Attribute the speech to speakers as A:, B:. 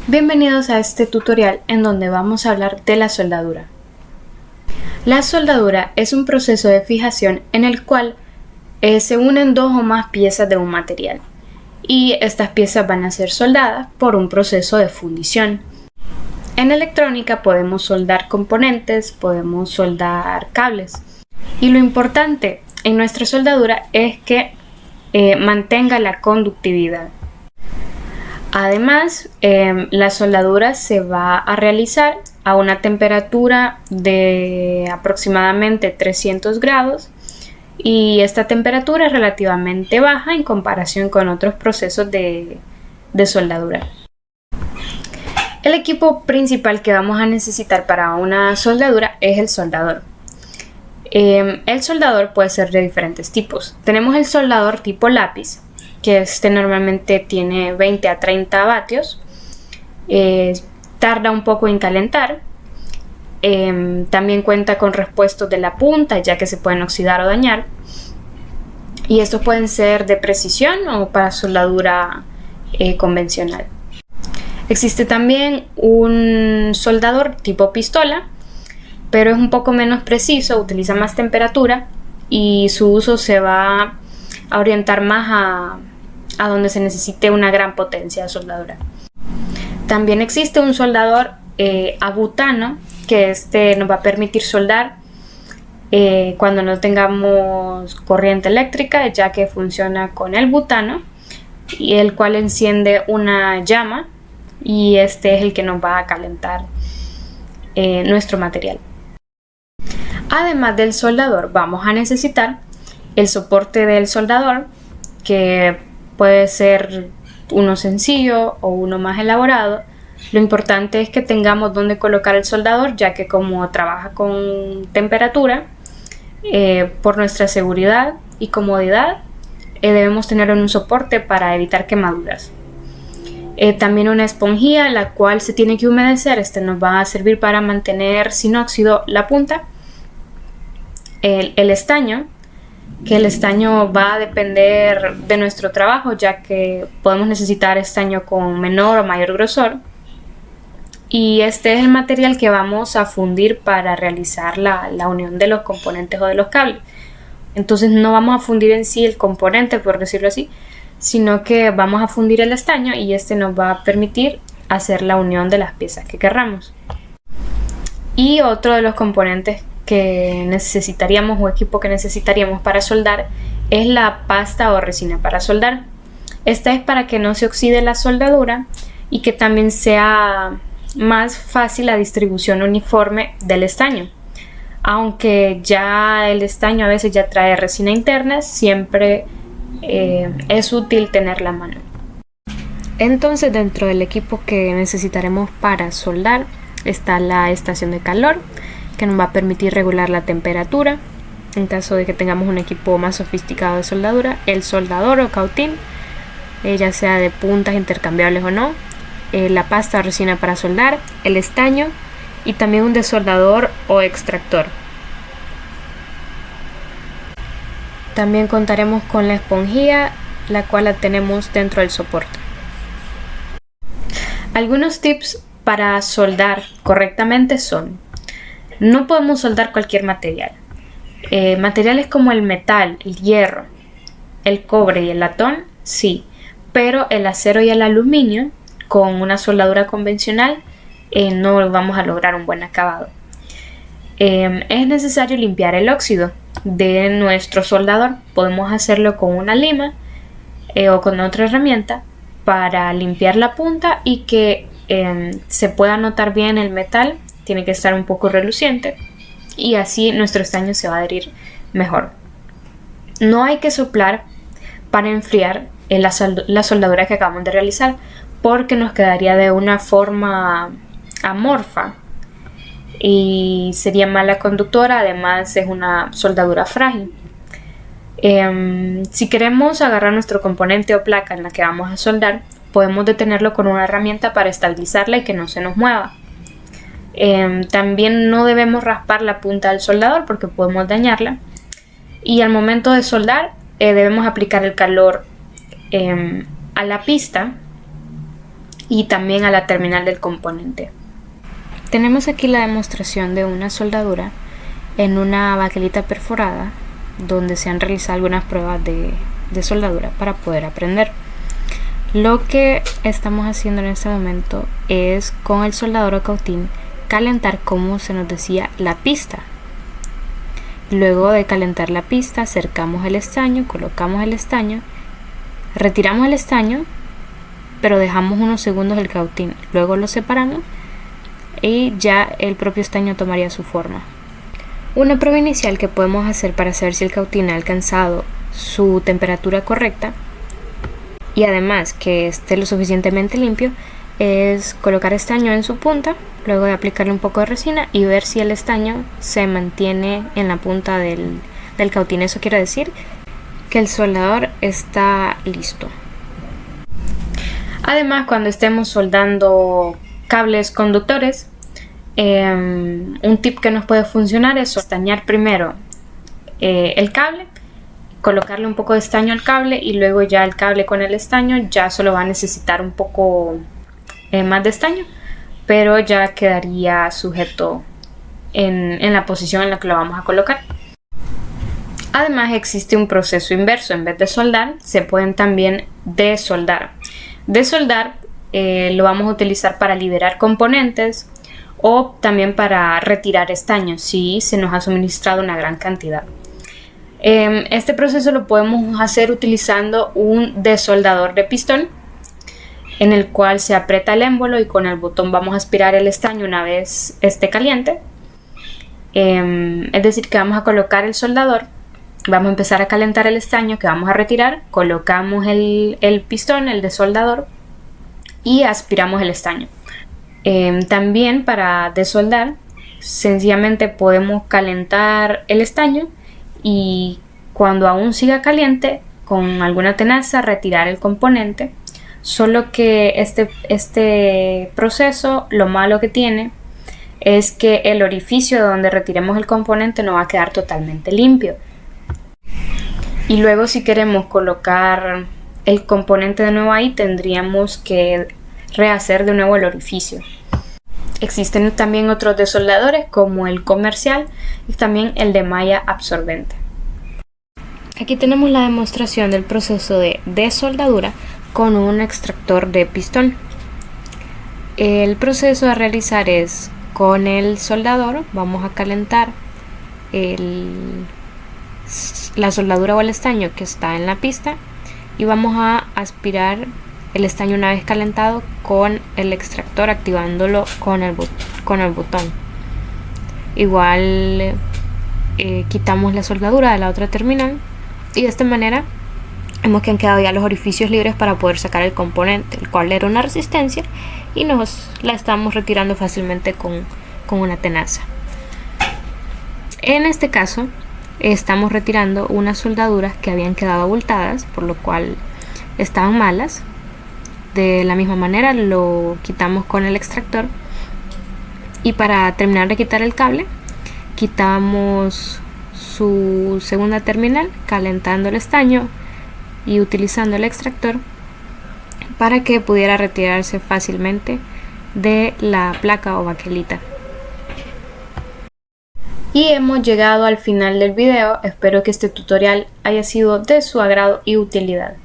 A: Bienvenidos a este tutorial en donde vamos a hablar de la soldadura. La soldadura es un proceso de fijación en el cual se unen dos o más piezas de un material y estas piezas van a ser soldadas por un proceso de fundición. En electrónica podemos soldar componentes, podemos soldar cables y lo importante en nuestra soldadura es que mantenga la conductividad. Además, la soldadura se va a realizar a una temperatura de aproximadamente 300 grados y esta temperatura es relativamente baja en comparación con otros procesos de soldadura. El equipo principal que vamos a necesitar para una soldadura es el soldador. El soldador puede ser de diferentes tipos. Tenemos el soldador tipo lápiz, que normalmente tiene 20 a 30 vatios, tarda un poco en calentar, también cuenta con repuestos de la punta ya que se pueden oxidar o dañar y estos pueden ser de precisión o para soldadura convencional. Existe también un soldador tipo pistola, pero es un poco menos preciso, utiliza más temperatura y su uso se va a orientar más a donde se necesite una gran potencia de soldadura. También existe un soldador a butano, que nos va a permitir soldar cuando no tengamos corriente eléctrica, ya que funciona con el butano, y el cual enciende una llama y este es el que nos va a calentar nuestro material. Además del soldador, vamos a necesitar el soporte del soldador, que puede ser uno sencillo o uno más elaborado. Lo importante es que tengamos donde colocar el soldador, ya que como trabaja con temperatura, por nuestra seguridad y comodidad, debemos tener un soporte para evitar quemaduras. También una esponjilla, la cual se tiene que humedecer. Nos va a servir para mantener sin óxido la punta. El estaño, que el estaño va a depender de nuestro trabajo, ya que podemos necesitar estaño con menor o mayor grosor, y este es el material que vamos a fundir para realizar la unión de los componentes o de los cables. Entonces no vamos a fundir en sí el componente, por decirlo así, sino que vamos a fundir el estaño y este nos va a permitir hacer la unión de las piezas que querramos. Y otro de los componentes que necesitaríamos o equipo que necesitaríamos para soldar es la pasta o resina para soldar. Esta es para que no se oxide la soldadura y que también sea más fácil la distribución uniforme del estaño. Aunque ya el estaño a veces ya trae resina interna, siempre es útil tenerla a mano. Entonces, dentro del equipo que necesitaremos para soldar está la estación de calor, que nos va a permitir regular la temperatura en caso de que tengamos un equipo más sofisticado de soldadura, el soldador o cautín, ya sea de puntas intercambiables o no, la pasta o resina para soldar, el estaño y también un desoldador o extractor. También contaremos con la esponjilla, la cual la tenemos dentro del soporte. Algunos tips para soldar correctamente son: no podemos soldar cualquier material. Materiales como el metal, el hierro, el cobre y el latón, sí, pero el acero y el aluminio, con una soldadura convencional, no vamos a lograr un buen acabado. Es necesario limpiar el óxido de nuestro soldador. Podemos hacerlo con una lima o con otra herramienta para limpiar la punta y que se pueda notar bien el metal. Tiene que estar un poco reluciente y así nuestro estaño se va a adherir mejor. No hay que soplar para enfriar la soldadura que acabamos de realizar, porque nos quedaría de una forma amorfa y sería mala conductora. Además es una soldadura frágil. Si queremos agarrar nuestro componente o placa en la que vamos a soldar, podemos detenerlo con una herramienta para estabilizarla y que no se nos mueva. También no debemos raspar la punta del soldador porque podemos dañarla, y al momento de soldar debemos aplicar el calor a la pista y también a la terminal del componente. Tenemos aquí la demostración de una soldadura en una baquelita perforada donde se han realizado algunas pruebas de soldadura para poder aprender. Lo que estamos haciendo en este momento es con el soldador cautín calentar, como se nos decía, la pista. Luego de calentar la pista acercamos el estaño, colocamos el estaño, retiramos el estaño, pero dejamos unos segundos el cautín, luego lo separamos y ya el propio estaño tomaría su forma. Una prueba inicial que podemos hacer para saber si el cautín ha alcanzado su temperatura correcta y además que esté lo suficientemente limpio es colocar estaño en su punta, luego de aplicarle un poco de resina y ver si el estaño se mantiene en la punta del cautín. Eso quiere decir que el soldador está listo. Además, cuando estemos soldando cables conductores, un tip que nos puede funcionar es estañar primero el cable, colocarle un poco de estaño al cable y luego ya el cable con el estaño ya solo va a necesitar un poco más de estaño, pero ya quedaría sujeto en la posición en la que lo vamos a colocar. Además existe un proceso inverso, en vez de soldar se pueden también desoldar. Desoldar lo vamos a utilizar para liberar componentes o también para retirar estaño si se nos ha suministrado una gran cantidad. Este proceso lo podemos hacer utilizando un desoldador de pistón, en el cual se aprieta el émbolo y con el botón vamos a aspirar el estaño una vez esté caliente. Es decir, que vamos a colocar el soldador, vamos a empezar a calentar el estaño que vamos a retirar, colocamos el pistón, el desoldador, y aspiramos el estaño. También para desoldar, sencillamente podemos calentar el estaño y cuando aún siga caliente, con alguna tenaza retirar el componente. Solo que este proceso, lo malo que tiene es que el orificio de donde retiremos el componente no va a quedar totalmente limpio. Y luego, si queremos colocar el componente de nuevo ahí, tendríamos que rehacer de nuevo el orificio. Existen también otros desoldadores como el comercial y también el de malla absorbente. Aquí tenemos la demostración del proceso de desoldadura con un extractor de pistón. El proceso a realizar es con el soldador, vamos a calentar la soldadura o el estaño que está en la pista y vamos a aspirar el estaño una vez calentado con el extractor, activándolo con el botón. Igual quitamos la soldadura de la otra terminal y de esta manera vemos que han quedado ya los orificios libres para poder sacar el componente, el cual era una resistencia, y nos la estamos retirando fácilmente con una tenaza. En este caso estamos retirando unas soldaduras que habían quedado abultadas, por lo cual estaban malas. De la misma manera lo quitamos con el extractor y para terminar de quitar el cable quitamos su segunda terminal calentando el estaño y utilizando el extractor para que pudiera retirarse fácilmente de la placa o baquelita. Y hemos llegado al final del video. Espero que este tutorial haya sido de su agrado y utilidad.